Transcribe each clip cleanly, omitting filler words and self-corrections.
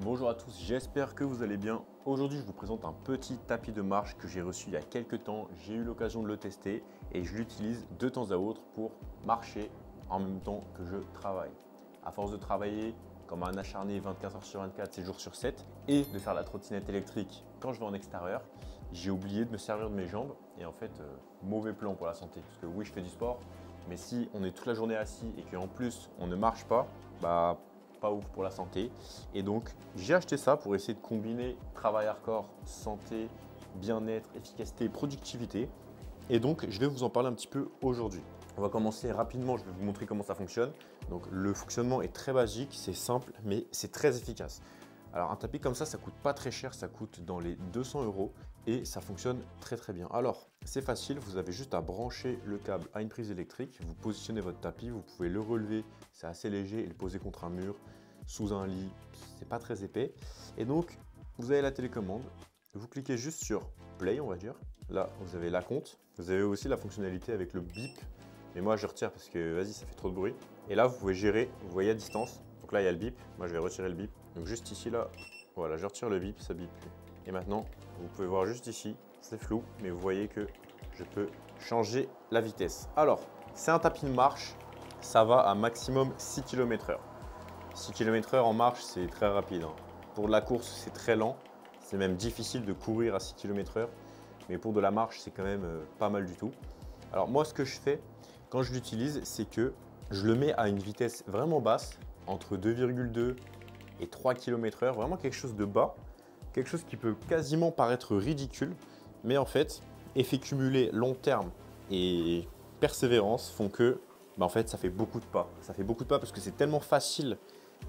Bonjour à tous, j'espère que vous allez bien. Aujourd'hui, je vous présente un petit tapis de marche que j'ai reçu il y a quelques temps. J'ai eu l'occasion de le tester et je l'utilise de temps à autre pour marcher en même temps que je travaille. À force de travailler comme un acharné 24 heures sur 24, 7 jours sur 7 et de faire la trottinette électrique quand je vais en extérieur, j'ai oublié de me servir de mes jambes et en fait, mauvais plan pour la santé. Parce que oui, je fais du sport, mais si on est toute la journée assis et qu'en plus on ne marche pas, pas ouf pour la santé. Et donc, j'ai acheté ça pour essayer de combiner travail hardcore, santé, bien-être, efficacité et productivité. Et donc, je vais vous en parler un petit peu aujourd'hui. On va commencer rapidement, je vais vous montrer comment ça fonctionne. Donc, le fonctionnement est très basique, c'est simple, mais c'est très efficace. Alors, un tapis comme ça coûte pas très cher, ça coûte dans les 200 € et ça fonctionne très très bien. Alors, c'est facile, vous avez juste à brancher le câble à une prise électrique, vous positionnez votre tapis, vous pouvez le relever, c'est assez léger et le poser contre un mur, sous un lit, c'est pas très épais. Et donc, vous avez la télécommande, vous cliquez juste sur Play, on va dire. Là, vous avez la compte. Vous avez aussi la fonctionnalité avec le bip. Mais moi, je retire parce que, vas-y, ça fait trop de bruit. Et là, vous pouvez gérer, vous voyez à distance. Donc là, il y a le bip. Moi, je vais retirer le bip. Donc juste ici, là, voilà, je retire le bip, ça bip plus. Et maintenant, vous pouvez voir juste ici, c'est flou, mais vous voyez que je peux changer la vitesse. Alors, c'est un tapis de marche. Ça va à maximum 6 km/h. 6 km/h en marche, c'est très rapide. Pour de la course, c'est très lent. C'est même difficile de courir à 6 km/h. Mais pour de la marche, c'est quand même pas mal du tout. Alors moi, ce que je fais quand je l'utilise, c'est que je le mets à une vitesse vraiment basse, entre 2,2 et 3 km/h, vraiment quelque chose de bas, quelque chose qui peut quasiment paraître ridicule, mais en fait, effet cumulé long terme et persévérance font que en fait, ça fait beaucoup de pas. Ça fait beaucoup de pas parce que c'est tellement facile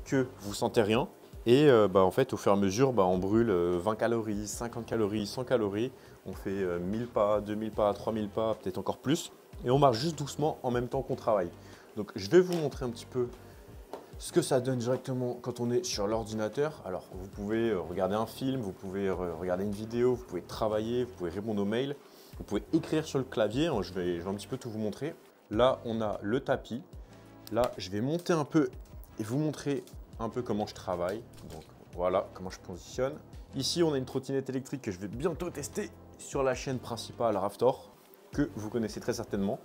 que vous sentez rien. Et en fait, au fur et à mesure, on brûle 20 calories, 50 calories, 100 calories. On fait 1000 pas, 2000 pas, 3000 pas, peut-être encore plus. Et on marche juste doucement en même temps qu'on travaille. Donc, je vais vous montrer un petit peu ce que ça donne directement quand on est sur l'ordinateur. Alors, vous pouvez regarder un film, vous pouvez regarder une vidéo, vous pouvez travailler, vous pouvez répondre aux mails, vous pouvez écrire sur le clavier. Je vais un petit peu tout vous montrer. Là, on a le tapis. Là, je vais monter un peu et vous montrer un peu comment je travaille. Donc voilà comment je positionne. Ici, on a une trottinette électrique que je vais bientôt tester sur la chaîne principale Raftor, que vous connaissez très certainement.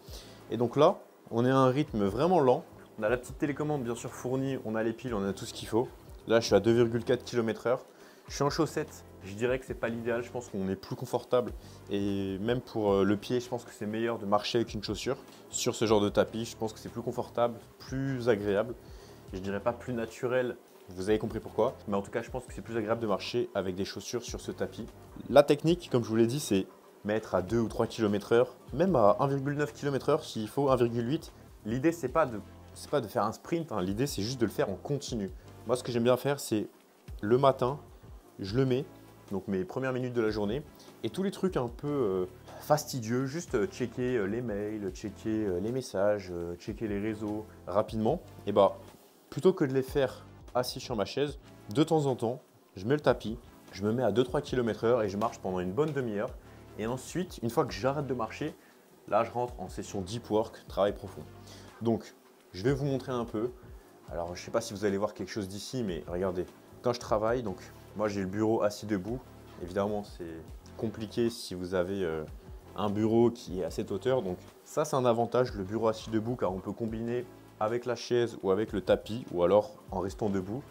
Et donc là, on est à un rythme vraiment lent. On a la petite télécommande bien sûr fournie, on a les piles, on a tout ce qu'il faut. Là, je suis à 2,4 km/h. Je suis en chaussettes. Je dirais que c'est pas l'idéal, je pense qu'on est plus confortable et même pour le pied, je pense que c'est meilleur de marcher avec une chaussure sur ce genre de tapis. Je pense que c'est plus confortable, plus agréable. Je dirais pas plus naturel, vous avez compris pourquoi. Mais en tout cas, je pense que c'est plus agréable de marcher avec des chaussures sur ce tapis. La technique, comme je vous l'ai dit, c'est mettre à 2 ou 3 km/h, même à 1,9 km/h s'il faut, 1,8. L'idée, c'est pas de faire un sprint, hein. L'idée, c'est juste de le faire en continu. Moi, ce que j'aime bien faire, c'est le matin, je le mets, donc mes premières minutes de la journée, et tous les trucs un peu fastidieux, juste checker les mails, checker les messages, checker les réseaux rapidement, et plutôt que de les faire assis sur ma chaise, de temps en temps, je mets le tapis, je me mets à 2-3 km/h et je marche pendant une bonne demi-heure. Et ensuite, une fois que j'arrête de marcher, là, je rentre en session deep work, travail profond. Donc, je vais vous montrer un peu. Alors, je ne sais pas si vous allez voir quelque chose d'ici, mais regardez, quand je travaille, donc moi j'ai le bureau assis debout. Évidemment, c'est compliqué si vous avez un bureau qui est à cette hauteur. Donc ça, c'est un avantage, le bureau assis debout, car on peut combiner avec la chaise ou avec le tapis, ou alors en restant debout.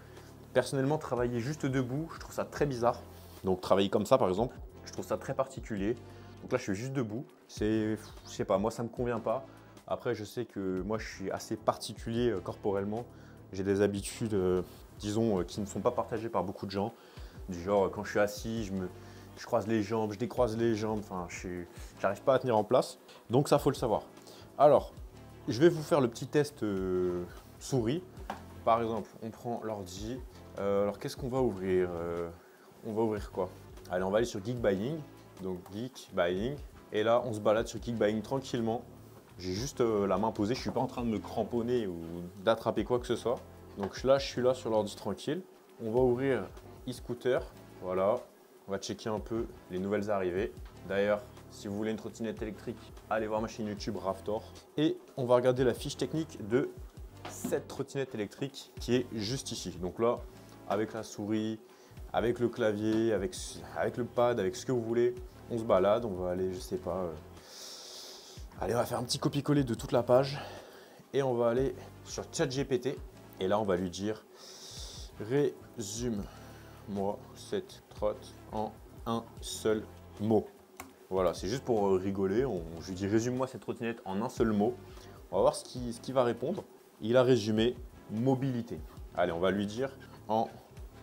Personnellement, travailler juste debout, je trouve ça très bizarre. Donc travailler comme ça, par exemple, je trouve ça très particulier. Donc là, je suis juste debout. Je sais pas, moi, ça me convient pas. Après, je sais que moi, je suis assez particulier corporellement. J'ai des habitudes, disons, qui ne sont pas partagées par beaucoup de gens. Du genre, quand je suis assis, je croise les jambes, je décroise les jambes. Enfin, je n'arrive pas à tenir en place. Donc ça, faut le savoir. Alors, je vais vous faire le petit test souris. Par exemple, on prend l'ordi. Alors, qu'est-ce qu'on va ouvrir On va ouvrir quoi? Allez, on va aller sur Geek Buying. Donc, Geek Buying. Et là, on se balade sur Geek Buying tranquillement. J'ai juste la main posée. Je ne suis pas en train de me cramponner ou d'attraper quoi que ce soit. Donc là, je suis là sur l'ordi tranquille. On va ouvrir e-scooter. Voilà. On va checker un peu les nouvelles arrivées. D'ailleurs, si vous voulez une trottinette électrique, allez voir ma chaîne YouTube Raftor. Et on va regarder la fiche technique de cette trottinette électrique qui est juste ici. Donc là, avec la souris, avec le clavier, avec le pad, avec ce que vous voulez. On se balade, on va aller, je sais pas. Allez, on va faire un petit copier-coller de toute la page et on va aller sur ChatGPT. Et là, on va lui dire résume-moi cette trotte en un seul mot. Voilà, c'est juste pour rigoler. Je lui dis résume-moi cette trottinette en un seul mot. On va voir ce qu'il va répondre. Il a résumé mobilité. Allez, on va lui dire en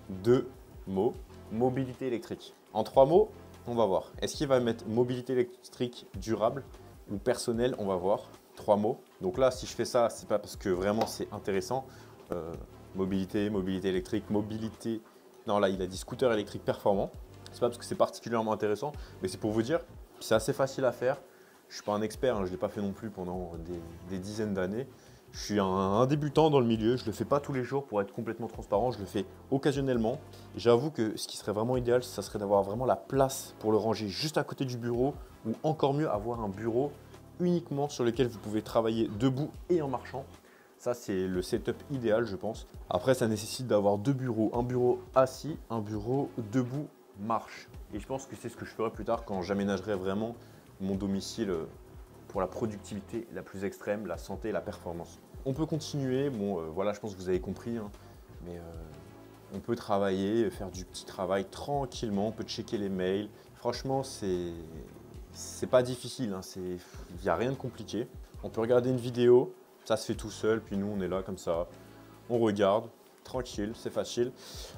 2 mots, mobilité électrique. En 3 mots, on va voir. Est-ce qu'il va mettre mobilité électrique durable ou personnelle? On va voir. 3 mots. Donc là, si je fais ça, c'est pas parce que vraiment c'est intéressant. Mobilité électrique, mobilité. Non, là, il a dit scooter électrique performant. C'est pas parce que c'est particulièrement intéressant, mais c'est pour vous dire, c'est assez facile à faire. Je ne suis pas un expert, hein, je ne l'ai pas fait non plus pendant des dizaines d'années. Je suis un débutant dans le milieu, je ne le fais pas tous les jours pour être complètement transparent, je le fais occasionnellement. J'avoue que ce qui serait vraiment idéal, ça serait d'avoir vraiment la place pour le ranger juste à côté du bureau, ou encore mieux, avoir un bureau uniquement sur lequel vous pouvez travailler debout et en marchant. Ça, c'est le setup idéal, je pense. Après, ça nécessite d'avoir 2 bureaux, un bureau assis, un bureau debout, marche. Et je pense que c'est ce que je ferai plus tard quand j'aménagerai vraiment mon domicile pour la productivité la plus extrême, la santé et la performance. On peut continuer, bon voilà, je pense que vous avez compris, hein, mais on peut travailler, faire du petit travail tranquillement, on peut checker les mails. Franchement, c'est pas difficile, hein, il n'y a rien de compliqué. On peut regarder une vidéo, ça se fait tout seul, puis nous on est là comme ça, on regarde, tranquille, c'est facile.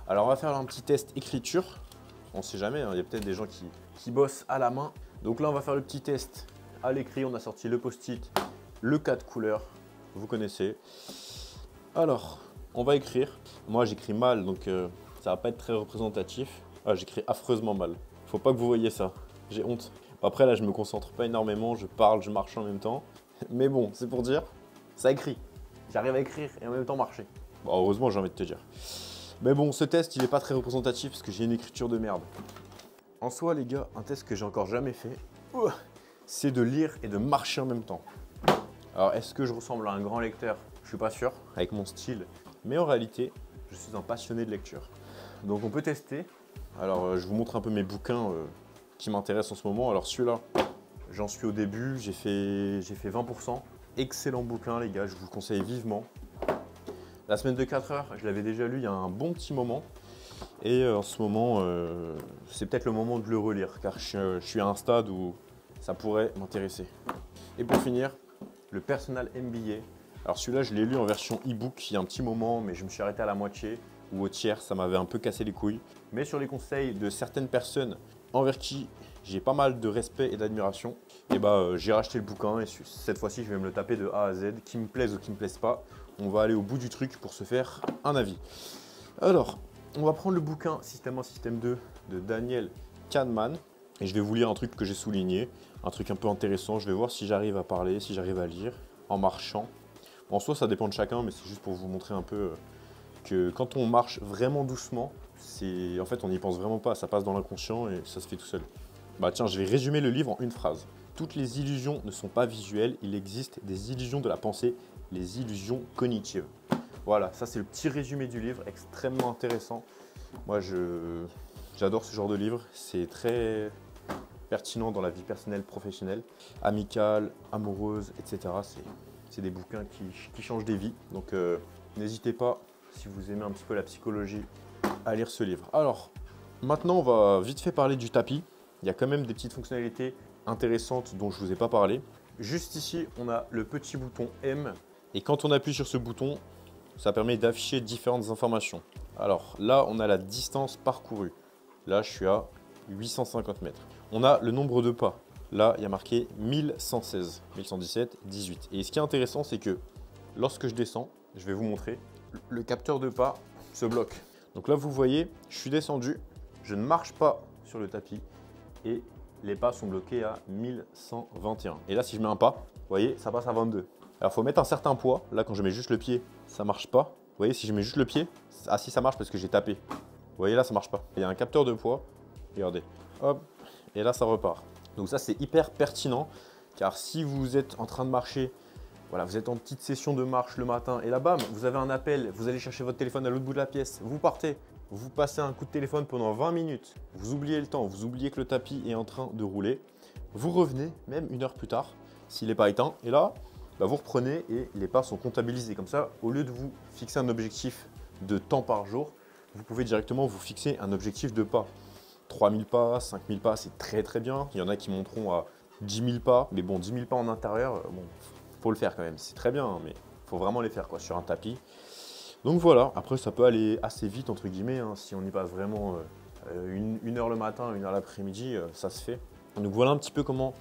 Alors on va faire un petit test écriture. On ne sait jamais, hein, il y a peut-être des gens qui bossent à la main. Donc là, on va faire le petit test à l'écrit. On a sorti le post-it, le 4 couleurs, vous connaissez. Alors, on va écrire. Moi, j'écris mal, donc ça va pas être très représentatif. Ah, j'écris affreusement mal. Faut pas que vous voyez ça, j'ai honte. Après, là, je me concentre pas énormément, je parle, je marche en même temps. Mais bon, c'est pour dire, ça écrit. J'arrive à écrire et en même temps marcher. Bon, heureusement, j'ai envie de te dire. Mais bon, ce test, il n'est pas très représentatif parce que j'ai une écriture de merde. En soi, les gars, un test que j'ai encore jamais fait, c'est de lire et de marcher en même temps. Alors, est-ce que je ressemble à un grand lecteur? Je suis pas sûr, avec mon style. Mais en réalité, je suis un passionné de lecture. Donc, on peut tester. Alors, je vous montre un peu mes bouquins qui m'intéressent en ce moment. Alors, celui-là, j'en suis au début, j'ai fait 20%. Excellent bouquin, les gars, je vous le conseille vivement. La semaine de 4 heures, je l'avais déjà lu il y a un bon petit moment. Et en ce moment, c'est peut-être le moment de le relire, car je suis à un stade où ça pourrait m'intéresser. Et pour finir, le Personal MBA. Alors celui-là, je l'ai lu en version e-book il y a un petit moment, mais je me suis arrêté à la moitié ou au tiers, ça m'avait un peu cassé les couilles. Mais sur les conseils de certaines personnes envers qui j'ai pas mal de respect et d'admiration, et j'ai racheté le bouquin et cette fois-ci, je vais me le taper de A à Z, qui me plaise ou qui me plaise pas. On va aller au bout du truc pour se faire un avis. Alors, on va prendre le bouquin Système 1, Système 2 de Daniel Kahneman. Et je vais vous lire un truc que j'ai souligné, un truc un peu intéressant. Je vais voir si j'arrive à parler, si j'arrive à lire en marchant. En soi, ça dépend de chacun, mais c'est juste pour vous montrer un peu que quand on marche vraiment doucement, en fait, on n'y pense vraiment pas. Ça passe dans l'inconscient et ça se fait tout seul. Bah tiens, je vais résumer le livre en une phrase. Toutes les illusions ne sont pas visuelles, il existe des illusions de la pensée, les illusions cognitives. Voilà, ça c'est le petit résumé du livre, extrêmement intéressant. Moi, j'adore ce genre de livre, c'est très pertinent dans la vie personnelle, professionnelle, amicale, amoureuse, etc. C'est des bouquins qui changent des vies. Donc, n'hésitez pas, si vous aimez un petit peu la psychologie, à lire ce livre. Alors, maintenant, on va vite fait parler du tapis. Il y a quand même des petites fonctionnalités intéressantes dont je ne vous ai pas parlé. Juste ici, on a le petit bouton M. Et quand on appuie sur ce bouton, ça permet d'afficher différentes informations. Alors là, on a la distance parcourue. Là, je suis à 850 mètres. On a le nombre de pas. Là, il y a marqué 1116, 1117, 18. Et ce qui est intéressant, c'est que lorsque je descends, je vais vous montrer, le capteur de pas se bloque. Donc là, vous voyez, je suis descendu, je ne marche pas sur le tapis et les pas sont bloqués à 1121. Et là, si je mets un pas, vous voyez, ça passe à 22. Alors, il faut mettre un certain poids. Là, quand je mets juste le pied, ça ne marche pas. Vous voyez, si je mets juste le pied, ah si, ça marche parce que j'ai tapé. Vous voyez, là, ça ne marche pas. Il y a un capteur de poids. Regardez. Hop. Et là, ça repart. Donc ça, c'est hyper pertinent. Car si vous êtes en train de marcher, voilà, vous êtes en petite session de marche le matin et là, bam, vous avez un appel, vous allez chercher votre téléphone à l'autre bout de la pièce, vous partez vous passez un coup de téléphone pendant 20 minutes, vous oubliez le temps, vous oubliez que le tapis est en train de rouler, vous revenez même 1 heure plus tard s'il n'est pas éteint et là, vous reprenez et les pas sont comptabilisés. Comme ça, au lieu de vous fixer un objectif de temps par jour, vous pouvez directement vous fixer un objectif de pas. 3000 pas, 5000 pas, c'est très très bien. Il y en a qui monteront à 10 000 pas, mais bon, 10 000 pas en intérieur, bon, faut le faire quand même. C'est très bien, hein, mais il faut vraiment les faire quoi, sur un tapis. Donc voilà, après ça peut aller assez vite entre guillemets, hein, si on y passe vraiment une heure le matin, 1 heure l'après-midi, ça se fait. Donc voilà un petit peu comment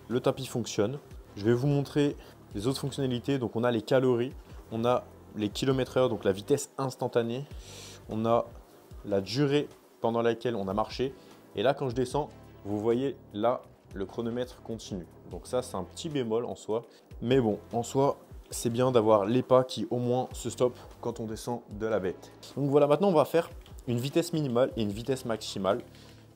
le tapis fonctionne. Je vais vous montrer les autres fonctionnalités. Donc on a les calories, on a les kilomètres/heure, donc la vitesse instantanée, on a la durée pendant laquelle on a marché. Et là quand je descends, vous voyez là le chronomètre continue. Donc ça c'est un petit bémol en soi, mais bon en soi c'est bien d'avoir les pas qui au moins se stoppent quand on descend de la bête. Donc voilà, maintenant on va faire une vitesse minimale et une vitesse maximale.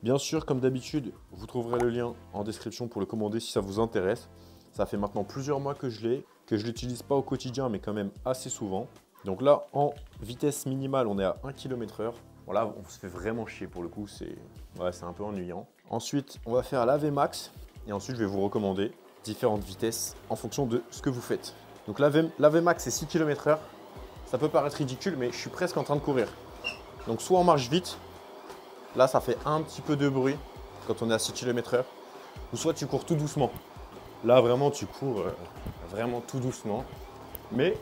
Bien sûr, comme d'habitude, vous trouverez le lien en description pour le commander si ça vous intéresse. Ça fait maintenant plusieurs mois que je l'ai, que je ne l'utilise pas au quotidien, mais quand même assez souvent. Donc là, en vitesse minimale, on est à 1 km/h. Bon là, on se fait vraiment chier pour le coup, c'est un peu ennuyant. Ensuite, on va faire la Vmax et ensuite, je vais vous recommander différentes vitesses en fonction de ce que vous faites. Donc la Vmax, c'est 6 km/h. Ça peut paraître ridicule, mais je suis presque en train de courir. Donc soit on marche vite, là ça fait un petit peu de bruit quand on est à 6 km/h, ou soit tu cours tout doucement. Là vraiment tu cours vraiment tout doucement, mais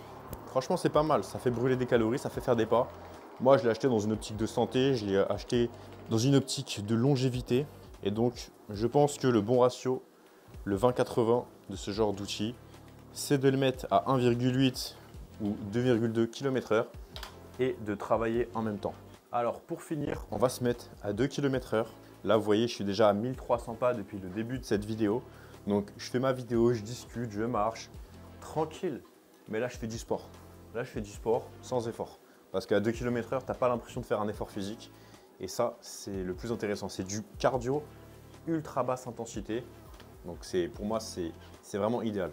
franchement c'est pas mal, ça fait brûler des calories, ça fait faire des pas. Moi je l'ai acheté dans une optique de santé, je l'ai acheté dans une optique de longévité, et donc je pense que le bon ratio, le 20-80 de ce genre d'outil, c'est de le mettre à 1,8 ou 2,2 km/h et de travailler en même temps. Alors pour finir, on va se mettre à 2 km/h. Là vous voyez, je suis déjà à 1300 pas depuis le début de cette vidéo. Donc je fais ma vidéo, je discute, je marche, tranquille. Mais là je fais du sport. Là je fais du sport sans effort. Parce qu'à 2 km/h, tu n'as pas l'impression de faire un effort physique. Et ça, c'est le plus intéressant. C'est du cardio ultra basse intensité. Donc pour moi, c'est vraiment idéal.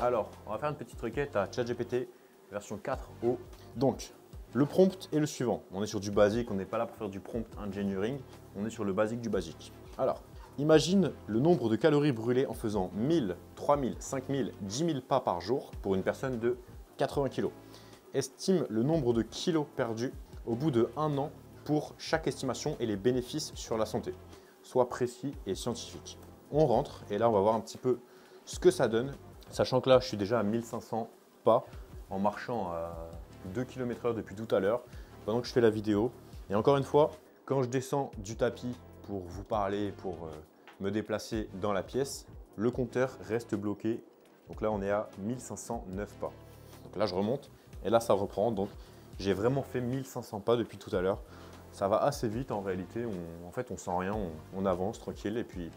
Alors, on va faire une petite requête à ChatGPT version 4.0. Donc, le prompt est le suivant. On est sur du basique, on n'est pas là pour faire du prompt engineering. On est sur le basique du basique. Alors, imagine le nombre de calories brûlées en faisant 1000, 3000, 5000, 10 000 pas par jour pour une personne de 80 kg. Estime le nombre de kilos perdus au bout de 1 an pour chaque estimation et les bénéfices sur la santé. Sois précis et scientifique. On rentre et là, on va voir un petit peu ce que ça donne. Sachant que là, je suis déjà à 1500 pas en marchant à 2 km/h depuis tout à l'heure, pendant que je fais la vidéo. Et encore une fois, quand je descends du tapis pour vous parler, pour me déplacer dans la pièce, le compteur reste bloqué. Donc là, on est à 1509 pas. Donc là, je remonte et là, ça reprend. Donc, j'ai vraiment fait 1500 pas depuis tout à l'heure. Ça va assez vite en réalité. En fait, on sent rien, on avance tranquille et puis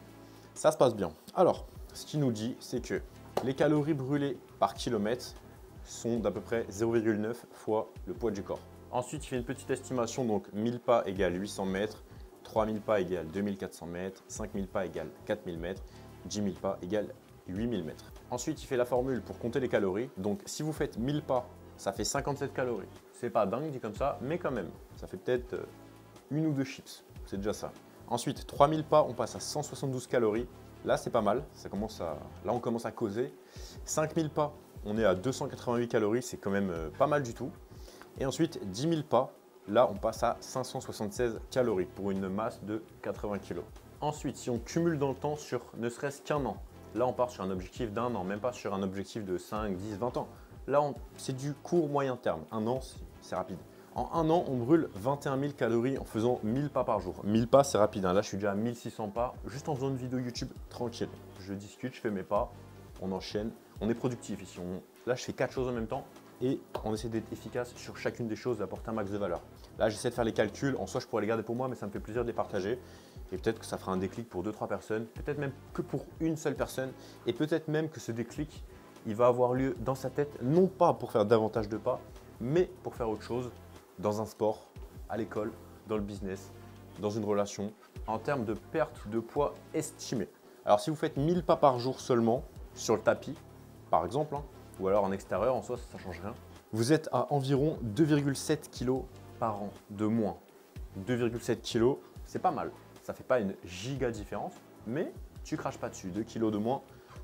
ça se passe bien. Alors, ce qu'il nous dit, c'est que les calories brûlées par kilomètre sont d'à peu près 0,9 fois le poids du corps. Ensuite, il fait une petite estimation, donc 1000 pas égale 800 mètres, 3000 pas égale 2400 mètres, 5000 pas égale 4000 mètres, 10 000 pas égale 8000 mètres. Ensuite, il fait la formule pour compter les calories. Donc, si vous faites 1000 pas, ça fait 57 calories. C'est pas dingue dit comme ça, mais quand même, ça fait peut-être 1 ou 2 chips. C'est déjà ça. Ensuite, 3000 pas, on passe à 172 calories. Là, c'est pas mal. Là, on commence à causer. 5000 pas, on est à 288 calories. C'est quand même pas mal du tout. Et ensuite, 10 000 pas, là, on passe à 576 calories pour une masse de 80 kg. Ensuite, si on cumule dans le temps sur ne serait-ce qu'un an, là, on part sur un objectif d'1 an, même pas sur un objectif de 5, 10, 20 ans. Là, c'est du court moyen terme. Un an, c'est rapide. En 1 an, on brûle 21 000 calories en faisant 1000 pas par jour. 1000 pas, c'est rapide. Hein. Là, je suis déjà à 1600 pas, juste en faisant une vidéo YouTube tranquille. Je discute, je fais mes pas, on enchaîne. On est productif ici. Là, je fais 4 choses en même temps et on essaie d'être efficace sur chacune des choses, d'apporter un max de valeur. Là, j'essaie de faire les calculs. En soi, je pourrais les garder pour moi, mais ça me fait plaisir de les partager. Et peut-être que ça fera un déclic pour 2-3 personnes, peut-être même que pour une seule personne. Et peut-être même que ce déclic, il va avoir lieu dans sa tête, non pas pour faire davantage de pas, mais pour faire autre chose. Dans un sport, à l'école, dans le business, dans une relation, en termes de perte de poids estimée. Alors si vous faites 1000 pas par jour seulement, sur le tapis, par exemple, hein, ou alors en extérieur, en soi, ça ne change rien, vous êtes à environ 2,7 kg par an de moins. 2,7 kg, c'est pas mal. Ça fait pas une giga différence, mais tu craches pas dessus. 2 kg de moins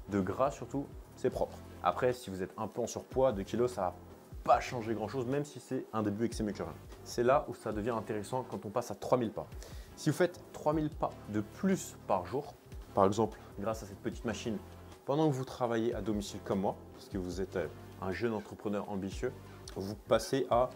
de gras surtout, c'est propre. Après, si vous êtes un peu en surpoids, 2 kg, ça va pas changer grand chose, même si c'est un début et que c'est mucurien. C'est là où ça devient intéressant quand on passe à 3000 pas. Si vous faites 3000 pas de plus par jour, par exemple, grâce à cette petite machine, pendant que vous travaillez à domicile comme moi, parce que vous êtes un jeune entrepreneur ambitieux, vous passez à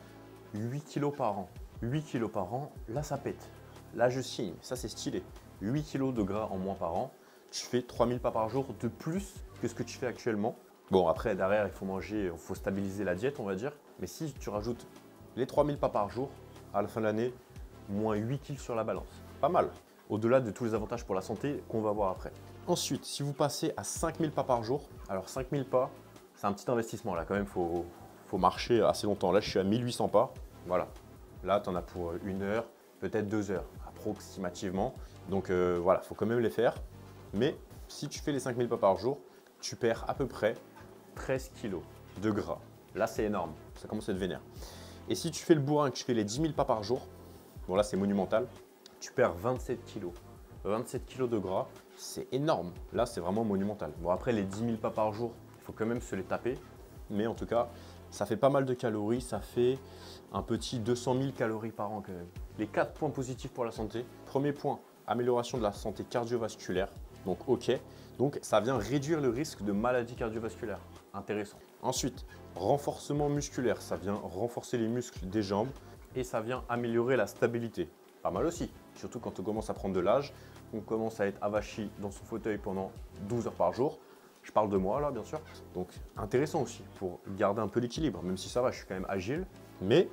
8 kg par an. 8 kg par an, là ça pète. Là je signe, ça c'est stylé. 8 kg de gras en moins par an, tu fais 3000 pas par jour de plus que ce que tu fais actuellement. Bon, après derrière il faut manger, il faut stabiliser la diète on va dire. Mais si tu rajoutes les 3000 pas par jour, à la fin de l'année, moins 8 kg sur la balance. Pas mal. Au-delà de tous les avantages pour la santé qu'on va voir après. Ensuite, si vous passez à 5000 pas par jour, alors 5000 pas, c'est un petit investissement là quand même, faut marcher assez longtemps. Là je suis à 1800 pas, voilà. Là tu en as pour 1 heure, peut-être 2 heures approximativement. Donc voilà, il faut quand même les faire. Mais si tu fais les 5000 pas par jour, tu perds à peu près 13 kg de gras. Là c'est énorme, ça commence à être vénère. Et si tu fais le bourrin et que tu fais les 10 000 pas par jour, bon là c'est monumental, tu perds 27 kg. 27 kg de gras, c'est énorme. Là c'est vraiment monumental. Bon après les 10 000 pas par jour, il faut quand même se les taper. Mais en tout cas, ça fait pas mal de calories, ça fait un petit 200 000 calories par an quand même. Les 4 points positifs pour la santé. Premier point, amélioration de la santé cardiovasculaire. Donc ok, donc ça vient réduire le risque de maladies cardiovasculaires. Intéressant. Ensuite, renforcement musculaire, ça vient renforcer les muscles des jambes et ça vient améliorer la stabilité. Pas mal aussi, surtout quand on commence à prendre de l'âge, on commence à être avachi dans son fauteuil pendant 12 heures par jour. Je parle de moi là bien sûr, donc intéressant aussi pour garder un peu l'équilibre, même si ça va, je suis quand même agile, mais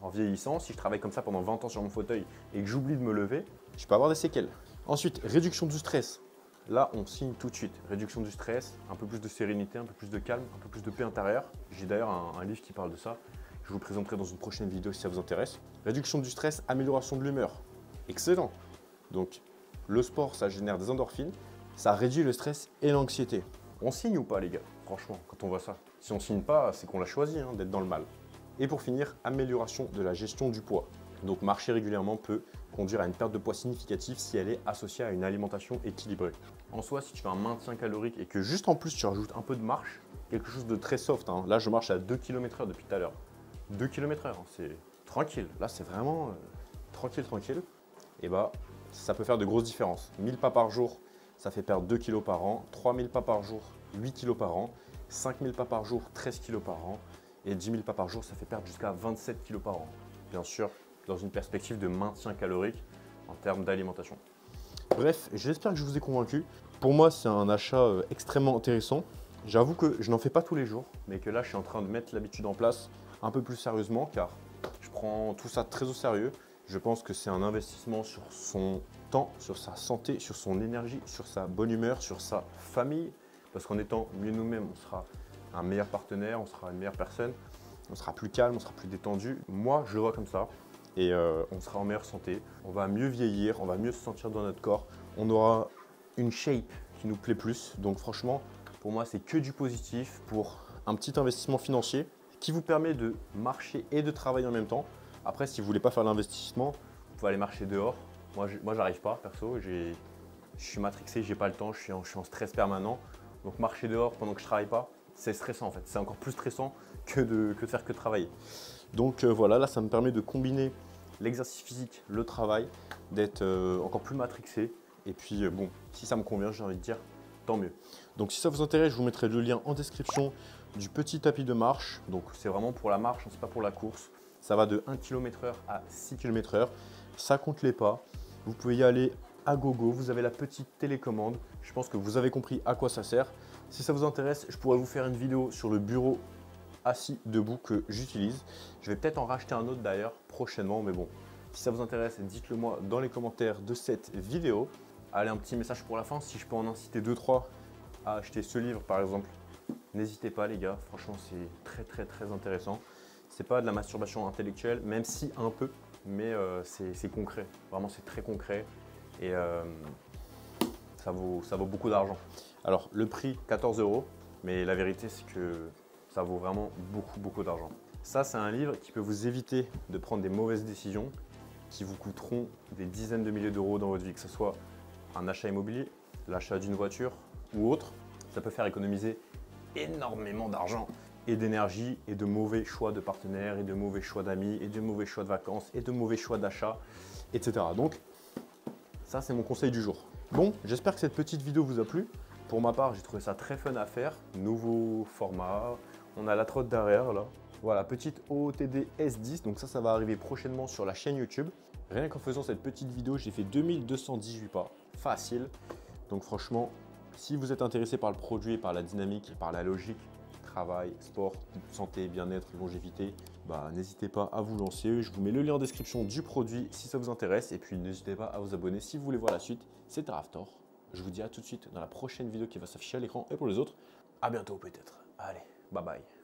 en vieillissant, si je travaille comme ça pendant 20 ans sur mon fauteuil et que j'oublie de me lever, je peux avoir des séquelles. Ensuite, réduction du stress. Là, on signe tout de suite. Réduction du stress, un peu plus de sérénité, un peu plus de calme, un peu plus de paix intérieure. J'ai d'ailleurs un livre qui parle de ça. Je vous le présenterai dans une prochaine vidéo si ça vous intéresse. Réduction du stress, amélioration de l'humeur. Excellent. Donc, le sport, ça génère des endorphines. Ça réduit le stress et l'anxiété. On signe ou pas, les gars? Franchement, quand on voit ça. Si on signe pas, c'est qu'on l'a choisi d'être dans le mal. Et pour finir, amélioration de la gestion du poids. Donc, marcher régulièrement peut conduire à une perte de poids significative si elle est associée à une alimentation équilibrée. En soi, si tu fais un maintien calorique et que juste en plus tu rajoutes un peu de marche, quelque chose de très soft, là je marche à 2 km/h depuis tout à l'heure. 2 km/h, c'est tranquille. Là c'est vraiment tranquille. Et bah ça peut faire de grosses différences. 1000 pas par jour, ça fait perdre 2 kg par an. 3000 pas par jour, 8 kg par an. 5000 pas par jour, 13 kg par an. Et 10 000 pas par jour, ça fait perdre jusqu'à 27 kg par an. Bien sûr, dans une perspective de maintien calorique en termes d'alimentation. Bref, j'espère que je vous ai convaincu. Pour moi, c'est un achat extrêmement intéressant. J'avoue que je n'en fais pas tous les jours, mais que là, je suis en train de mettre l'habitude en place un peu plus sérieusement, car je prends tout ça très au sérieux. Je pense que c'est un investissement sur son temps, sur sa santé, sur son énergie, sur sa bonne humeur, sur sa famille. Parce qu'en étant mieux nous-mêmes, on sera un meilleur partenaire, on sera une meilleure personne, on sera plus calme, on sera plus détendu. Moi, je le vois comme ça. Et on sera en meilleure santé, on va mieux vieillir, on va mieux se sentir dans notre corps, on aura une shape qui nous plaît plus. Donc franchement, pour moi, c'est que du positif pour un petit investissement financier qui vous permet de marcher et de travailler en même temps. Après, si vous ne voulez pas faire l'investissement, vous pouvez aller marcher dehors. Moi, j'arrive pas, perso, je suis matrixé, j'ai pas le temps, je suis en stress permanent. Donc marcher dehors pendant que je travaille pas, c'est stressant en fait. C'est encore plus stressant que de faire que travailler. Donc voilà, là ça me permet de combiner l'exercice physique, le travail, d'être encore plus matrixé. Et puis bon, si ça me convient, j'ai envie de dire, tant mieux. Donc si ça vous intéresse, je vous mettrai le lien en description du petit tapis de marche. Donc c'est vraiment pour la marche, c'est pas pour la course. Ça va de 1 km/h à 6 km/h. Ça compte les pas. Vous pouvez y aller à gogo. Vous avez la petite télécommande. Je pense que vous avez compris à quoi ça sert. Si ça vous intéresse, je pourrais vous faire une vidéo sur le bureau assis debout que j'utilise. Je vais peut-être en racheter un autre d'ailleurs prochainement, mais bon, si ça vous intéresse, dites-le moi dans les commentaires de cette vidéo. Allez, un petit message pour la fin, si je peux en inciter 2-3 à acheter ce livre par exemple, n'hésitez pas les gars, franchement c'est très intéressant. C'est pas de la masturbation intellectuelle, même si un peu, mais c'est concret, vraiment c'est très concret et ça vaut beaucoup d'argent. Alors le prix 14 €, mais la vérité c'est que ça vaut vraiment beaucoup d'argent. Ça, c'est un livre qui peut vous éviter de prendre des mauvaises décisions, qui vous coûteront des dizaines de milliers d'euros dans votre vie, que ce soit un achat immobilier, l'achat d'une voiture ou autre. Ça peut faire économiser énormément d'argent et d'énergie et de mauvais choix de partenaires et de mauvais choix d'amis et de mauvais choix de vacances et de mauvais choix d'achat, etc. Donc, ça, c'est mon conseil du jour. Bon, j'espère que cette petite vidéo vous a plu. Pour ma part, j'ai trouvé ça très fun à faire. Nouveau format. On a la trotte derrière, là. Voilà, petite OOTD S10. Donc ça va arriver prochainement sur la chaîne YouTube. Rien qu'en faisant cette petite vidéo, j'ai fait 2218 pas. Facile. Donc franchement, si vous êtes intéressé par le produit, par la dynamique, par la logique, travail, sport, santé, bien-être, longévité, n'hésitez pas à vous lancer. Je vous mets le lien en description du produit si ça vous intéresse. Et puis n'hésitez pas à vous abonner si vous voulez voir la suite. C'était Raftor. Je vous dis à tout de suite dans la prochaine vidéo qui va s'afficher à l'écran. Et pour les autres, à bientôt peut-être. Allez, bye bye.